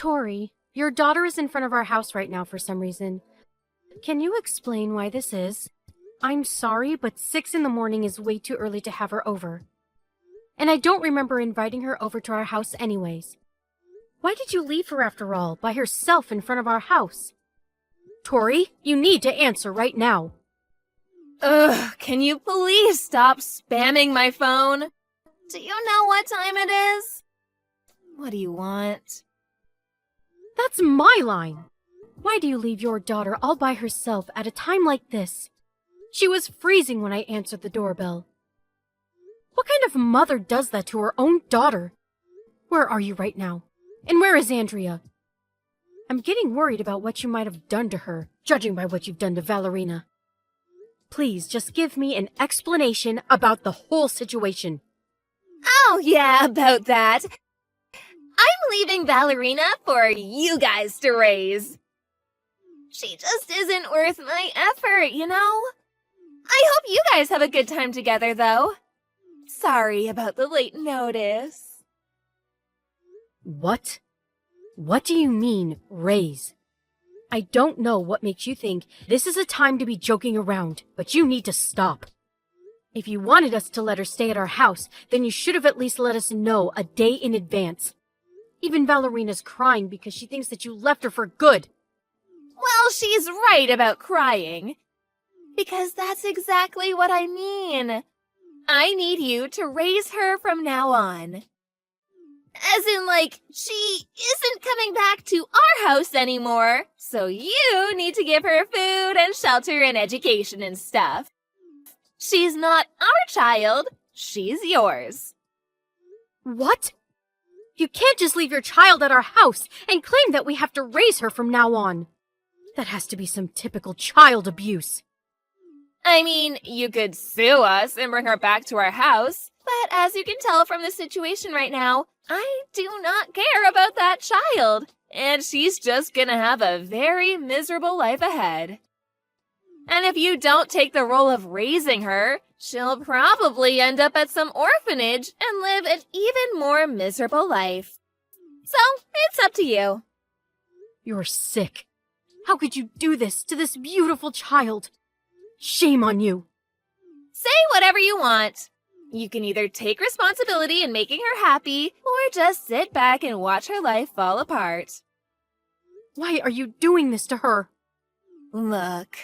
Tori, your daughter is in front of our house right now for some reason. Can you explain why this is? I'm sorry, but 6 in the morning is way too early to have her over. And I don't remember inviting her over to our house anyways. Why did you leave her after all, by herself in front of our house? Tori, you need to answer right now. Ugh, can you please stop spamming my phone? Do you know what time it is? What do you want? That's my line. Why do you leave your daughter all by herself at a time like this? She was freezing when I answered the doorbell. What kind of mother does that to her own daughter? Where are you right now? And where is Andrea? I'm getting worried about what you might have done to her, judging by what you've done to Valerina. Please, just give me an explanation about the whole situation. Oh, yeah, about that. I'm leaving Valerina for you guys to raise. She just isn't worth my effort, you know? I hope you guys have a good time together, though. Sorry about the late notice. What? What do you mean, raise? I don't know what makes you think this is a time to be joking around, but you need to stop. If you wanted us to let her stay at our house, then you should have at least let us know a day in advance. Even Valerina's crying because she thinks that you left her for good. Well, she's right about crying. Because that's exactly what I mean. I need you to raise her from now on. As in, like, she isn't coming back to our house anymore, so you need to give her food and shelter and education and stuff. She's not our child, she's yours. What? You can't just leave your child at our house and claim that we have to raise her from now on. That has to be some typical child abuse. I mean, you could sue us and bring her back to our house, but as you can tell from the situation right now, I do not care about that child, and she's just gonna have a very miserable life ahead. And if you don't take the role of raising her, she'll probably end up at some orphanage and live an even more miserable life. So, it's up to you. You're sick. How could you do this to this beautiful child? Shame on you. Say whatever you want. You can either take responsibility in making her happy, or just sit back and watch her life fall apart. Why are you doing this to her? Look,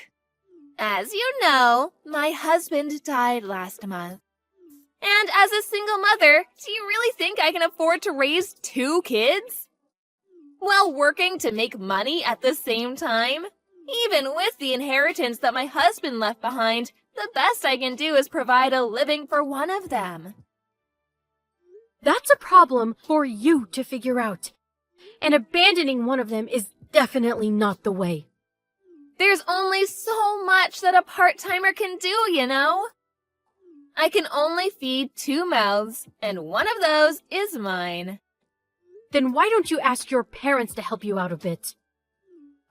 as you know, my husband died last month. And as a single mother, do you really think I can afford to raise 2 kids? While working to make money at the same time? Even with the inheritance that my husband left behind, the best I can do is provide a living for one of them. That's a problem for you to figure out. And abandoning one of them is definitely not the way. There's only so much that a part-timer can do, you know? I can only feed 2 mouths, and one of those is mine. Then why don't you ask your parents to help you out a bit?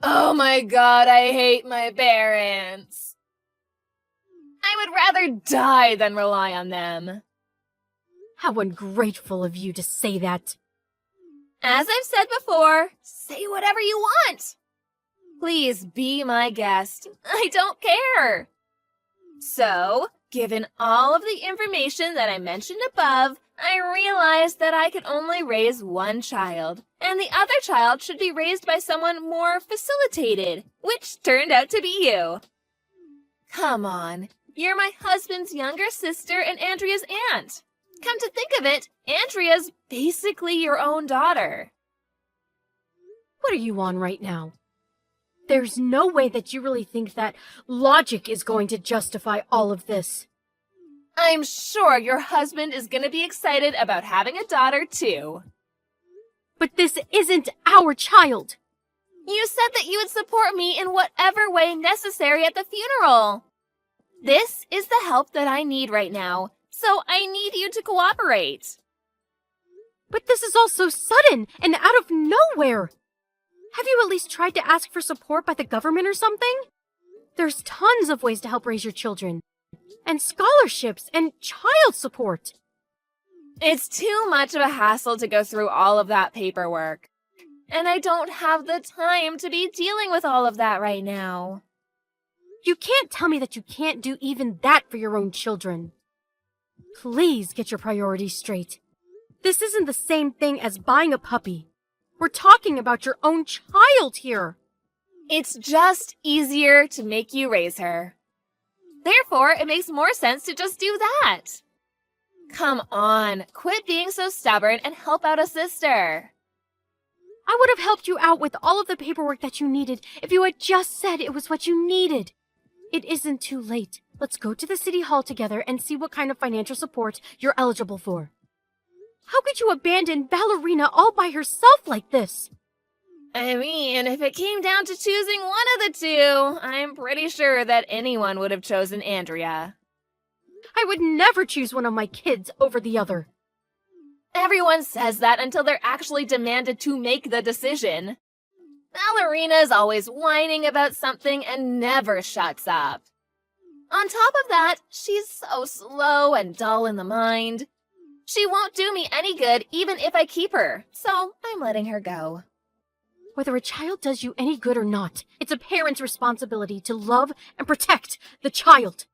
Oh my god, I hate my parents. I would rather die than rely on them. How ungrateful of you to say that. As I've said before, say whatever you want. Please be my guest. I don't care. So, given all of the information that I mentioned above, I realized that I could only raise one child, and the other child should be raised by someone more facilitated, which turned out to be you. Come on, you're my husband's younger sister and Andrea's aunt. Come to think of it, Andrea's basically your own daughter. What are you on right now? There's no way that you really think that logic is going to justify all of this. I'm sure your husband is going to be excited about having a daughter, too. But this isn't our child. You said that you would support me in whatever way necessary at the funeral. This is the help that I need right now, so I need you to cooperate. But this is all so sudden and out of nowhere. Have you at least tried to ask for support by the government or something? There's tons of ways to help raise your children. And scholarships and child support. It's too much of a hassle to go through all of that paperwork. And I don't have the time to be dealing with all of that right now. You can't tell me that you can't do even that for your own children. Please get your priorities straight. This isn't the same thing as buying a puppy. We're talking about your own child here. It's just easier to make you raise her. Therefore, it makes more sense to just do that. Come on, quit being so stubborn and help out a sister. I would have helped you out with all of the paperwork that you needed if you had just said it was what you needed. It isn't too late. Let's go to the city hall together and see what kind of financial support you're eligible for. How could you abandon Ballerina all by herself like this? I mean, if it came down to choosing one of the two, I'm pretty sure that anyone would have chosen Andrea. I would never choose one of my kids over the other. Everyone says that until they're actually demanded to make the decision. Ballerina is always whining about something and never shuts up. On top of that, she's so slow and dull in the mind. She won't do me any good even if I keep her, so I'm letting her go. Whether a child does you any good or not, it's a parent's responsibility to love and protect the child.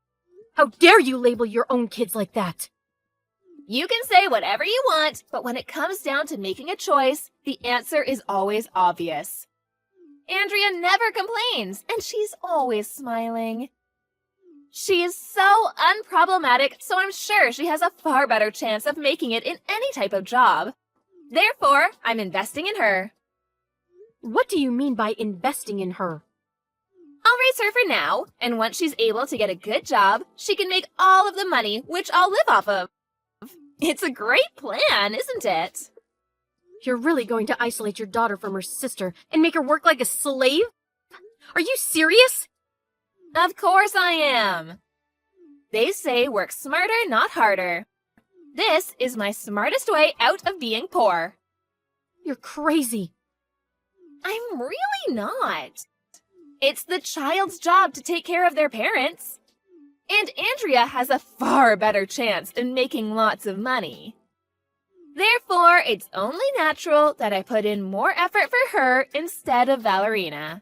How dare you label your own kids like that? You can say whatever you want, but when it comes down to making a choice, the answer is always obvious. Andrea never complains, and she's always smiling. She is so unproblematic, so I'm sure she has a far better chance of making it in any type of job. Therefore, I'm investing in her. What do you mean by investing in her? I'll raise her for now, and once she's able to get a good job, she can make all of the money, which I'll live off of. It's a great plan, isn't it? You're really going to isolate your daughter from her sister and make her work like a slave? Are you serious? Of course I am. They say work smarter, not harder. This is my smartest way out of being poor. You're crazy. I'm really not. It's the child's job to take care of their parents. And Andrea has a far better chance in making lots of money. Therefore, it's only natural that I put in more effort for her instead of Ballerina.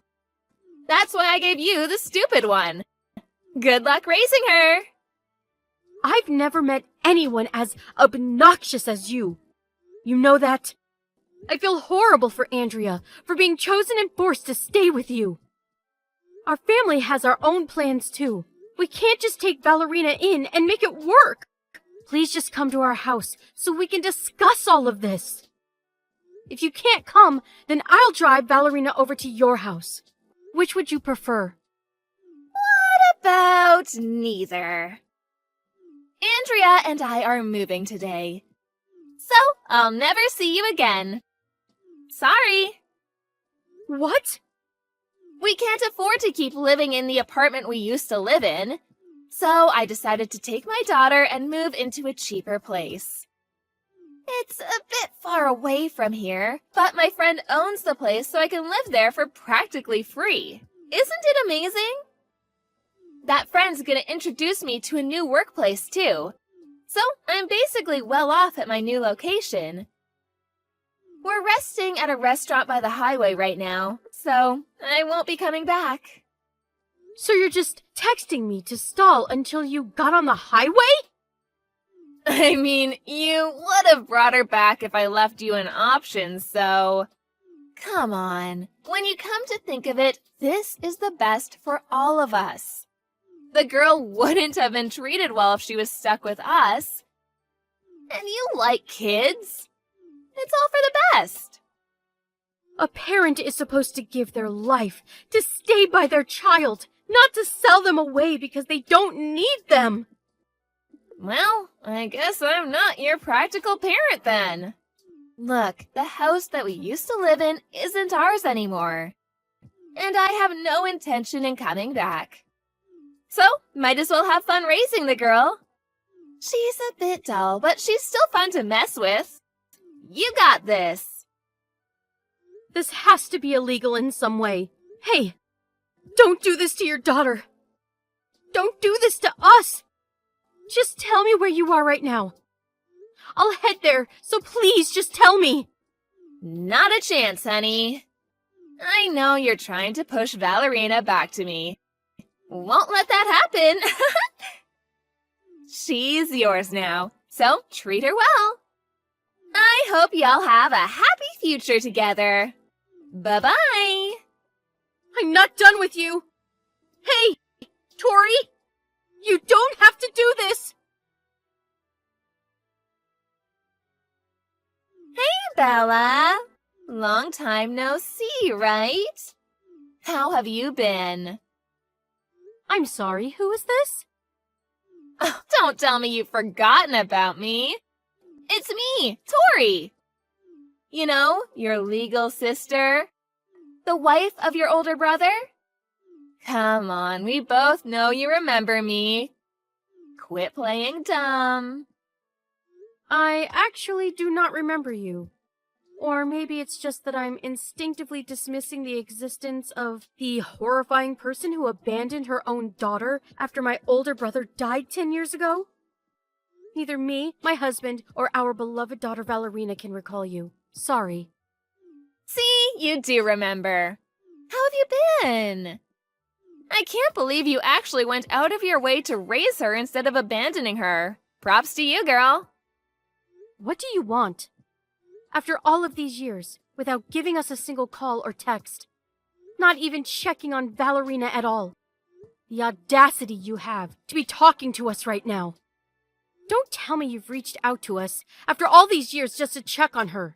That's why I gave you the stupid one. Good luck raising her! I've never met anyone as obnoxious as you. You know that? I feel horrible for Andrea for being chosen and forced to stay with you. Our family has our own plans too. We can't just take Ballerina in and make it work. Please just come to our house so we can discuss all of this. If you can't come, then I'll drive Ballerina over to your house. Which would you prefer? What about neither? Andrea and I are moving today. So, I'll never see you again. Sorry. What? We can't afford to keep living in the apartment we used to live in. So I decided to take my daughter and move into a cheaper place. It's a bit far away from here, but my friend owns the place so I can live there for practically free. Isn't it amazing? That friend's gonna introduce me to a new workplace too. So I'm basically well off at my new location. We're resting at a restaurant by the highway right now, so I won't be coming back. So you're just texting me to stall until you got on the highway? I mean, you would have brought her back if I left you an option, so... Come on. When you come to think of it, this is the best for all of us. The girl wouldn't have been treated well if she was stuck with us. And you like kids. It's all for the best. A parent is supposed to give their life to stay by their child, not to sell them away because they don't need them. Well, I guess I'm not your practical parent then. Look, the house that we used to live in isn't ours anymore. And I have no intention in coming back. So, might as well have fun raising the girl. She's a bit dull, but she's still fun to mess with. You got this. This has to be illegal in some way. Hey, don't do this to your daughter. Don't do this to us. Just tell me where you are right now. I'll head there, so please just tell me. Not a chance, honey. I know you're trying to push Valerina back to me. Won't let that happen. She's yours now, so treat her well. I hope y'all have a happy future together. Bye-bye. I'm not done with you. Hey, Tori, you don't have to do this. Hey, Bella. Long time no see, right? How have you been? I'm sorry, who is this? Oh, don't tell me you've forgotten about me. It's me, Tori. You know, your legal sister. The wife of your older brother? Come on, we both know you remember me. Quit playing dumb. I actually do not remember you. Or maybe it's just that I'm instinctively dismissing the existence of the horrifying person who abandoned her own daughter after my older brother died 10 years ago? Neither me, my husband, or our beloved daughter Valerina can recall you. Sorry. See, you do remember. How have you been? I can't believe you actually went out of your way to raise her instead of abandoning her. Props to you, girl. What do you want? After all of these years, without giving us a single call or text. Not even checking on Valerina at all. The audacity you have to be talking to us right now. Don't tell me you've reached out to us after all these years just to check on her.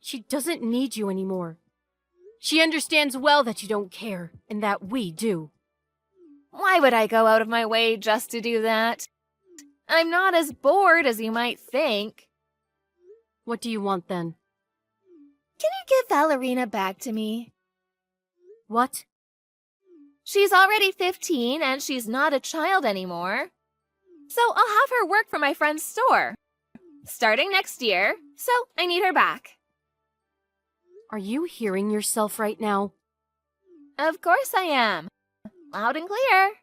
She doesn't need you anymore. She understands well that you don't care, and that we do. Why would I go out of my way just to do that? I'm not as bored as you might think. What do you want then? Can you give Valerina back to me? What? She's already 15 and she's not a child anymore. So I'll have her work for my friend's store. Starting next year, so I need her back. Are you hearing yourself right now? Of course I am. Loud and clear.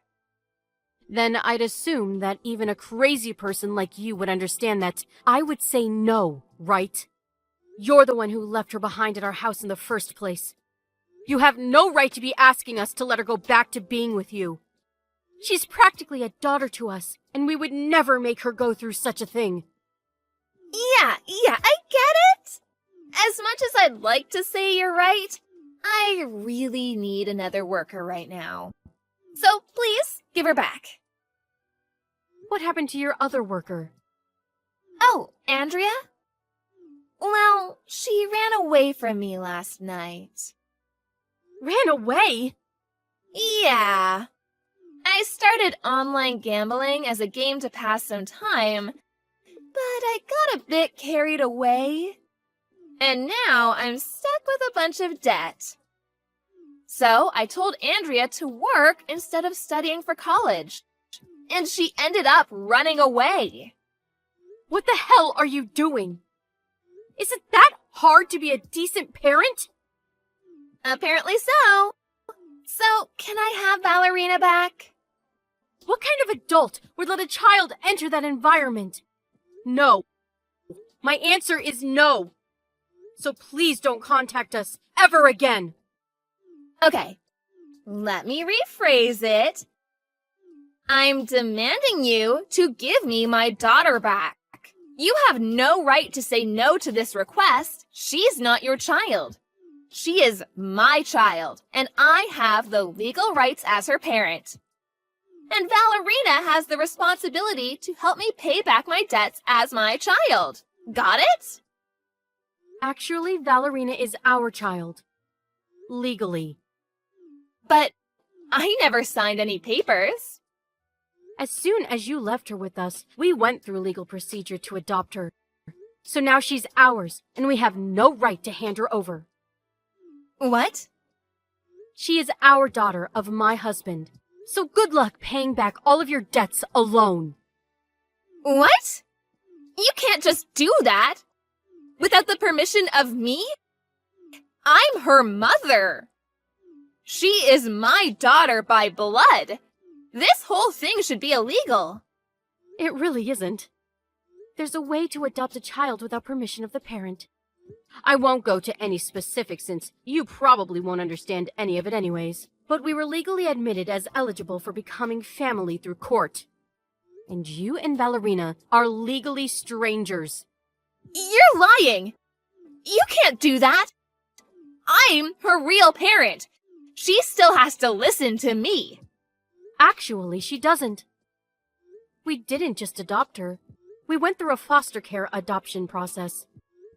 Then I'd assume that even a crazy person like you would understand that I would say no, right? You're the one who left her behind at our house in the first place. You have no right to be asking us to let her go back to being with you. She's practically a daughter to us, and we would never make her go through such a thing. Yeah, I get it. As much as I'd like to say you're right, I really need another worker right now. So please, give her back. What happened to your other worker? Oh, Andrea? Well, she ran away from me last night. Ran away? Yeah. I started online gambling as a game to pass some time, but I got a bit carried away. And now I'm stuck with a bunch of debt. So I told Andrea to work instead of studying for college. And she ended up running away. What the hell are you doing? Is it that hard to be a decent parent? Apparently so. So, can I have Valerina back? What kind of adult would let a child enter that environment? No. My answer is no. So please don't contact us ever again. Okay, let me rephrase it. I'm demanding you to give me my daughter back. You have no right to say no to this request. She's not your child. She is my child, and I have the legal rights as her parent. And Valerina has the responsibility to help me pay back my debts as my child. Got it? Actually, Valerina is our child. Legally. But I never signed any papers. As soon as you left her with us, we went through legal procedure to adopt her. So now she's ours, and we have no right to hand her over. What? She is our daughter of my husband. So good luck paying back all of your debts alone. What? You can't just do that. Without the permission of me? I'm her mother. She is my daughter by blood. This whole thing should be illegal. It really isn't. There's a way to adopt a child without permission of the parent. I won't go to any specifics since you probably won't understand any of it anyways, but we were legally admitted as eligible for becoming family through court. And you and Valerina are legally strangers. You're lying! You can't do that! I'm her real parent. She still has to listen to me. Actually, she doesn't. We didn't just adopt her. We went through a foster care adoption process,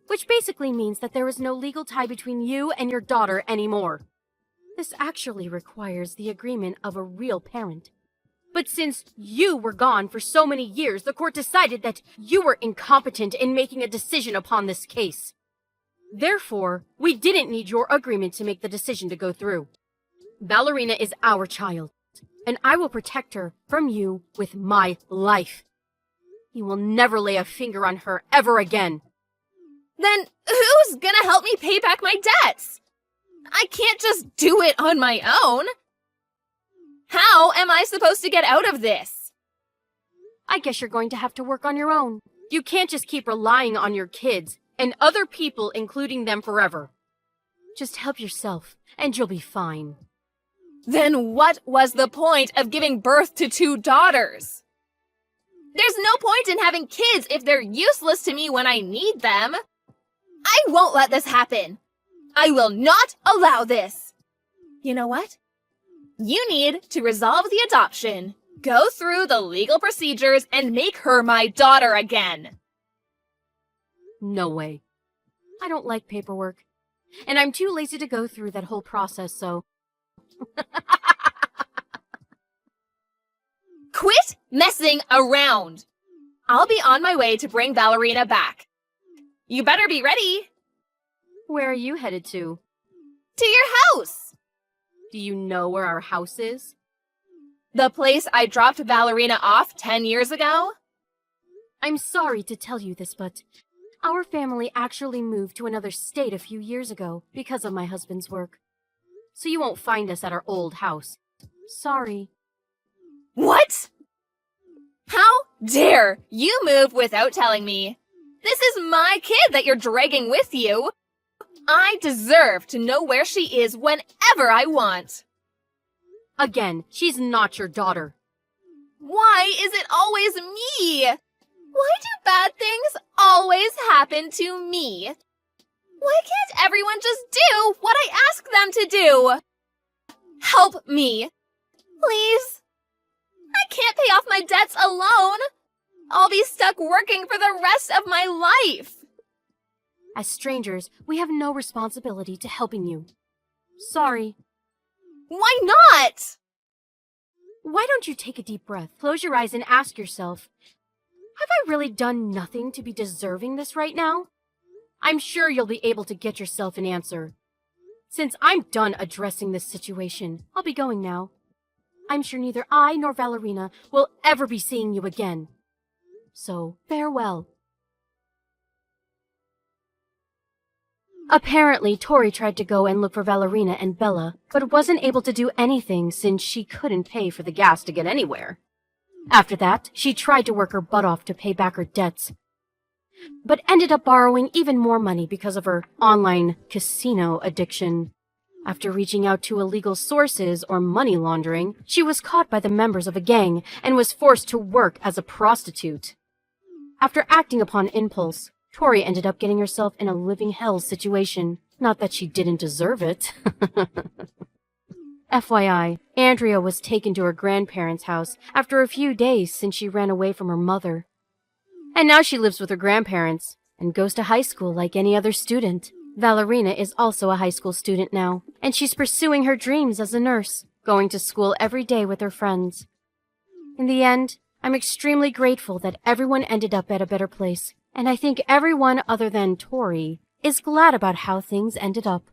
which basically means that there is no legal tie between you and your daughter anymore. This actually requires the agreement of a real parent. But since you were gone for so many years, the court decided that you were incompetent in making a decision upon this case. Therefore, we didn't need your agreement to make the decision to go through. Valerina is our child, and I will protect her from you with my life. You will never lay a finger on her ever again. Then who's gonna help me pay back my debts? I can't just do it on my own. How am I supposed to get out of this? I guess you're going to have to work on your own. You can't just keep relying on your kids and other people, including them, forever. Just help yourself, and you'll be fine. Then what was the point of giving birth to 2 daughters? There's no point in having kids if they're useless to me when I need them. I won't let this happen. I will not allow this. You know what? You need to resolve the adoption, go through the legal procedures, and make her my daughter again. No way. I don't like paperwork, and I'm too lazy to go through that whole process, so... Quit messing around. I'll be on my way to bring Valerina back. You better be ready. Where are you headed to? To your house. Do you know where our house is? The place I dropped Valerina off 10 years ago? I'm sorry to tell you this, but our family actually moved to another state a few years ago because of my husband's work. So you won't find us at our old house. Sorry. What? How dare you move without telling me? This is my kid that you're dragging with you. I deserve to know where she is whenever I want. Again, she's not your daughter. Why is it always me? Why do bad things always happen to me? Why can't everyone just do what I ask them to do? Help me. Please. I can't pay off my debts alone. I'll be stuck working for the rest of my life. As strangers, we have no responsibility to helping you. Sorry. Why not? Why don't you take a deep breath, close your eyes, and ask yourself, have I really done nothing to be deserving this right now? I'm sure you'll be able to get yourself an answer. Since I'm done addressing this situation, I'll be going now. I'm sure neither I nor Valerina will ever be seeing you again. So, farewell. Apparently, Tori tried to go and look for Valerina and Bella, but wasn't able to do anything since she couldn't pay for the gas to get anywhere. After that, she tried to work her butt off to pay back her debts, but ended up borrowing even more money because of her online casino addiction. After reaching out to illegal sources or money laundering, she was caught by the members of a gang and was forced to work as a prostitute. After acting upon impulse, Tori ended up getting herself in a living hell situation. Not that she didn't deserve it. FYI, Andrea was taken to her grandparents' house after a few days since she ran away from her mother. And now she lives with her grandparents and goes to high school like any other student. Valerina is also a high school student now, and she's pursuing her dreams as a nurse, going to school every day with her friends. In the end, I'm extremely grateful that everyone ended up at a better place, and I think everyone other than Tori is glad about how things ended up.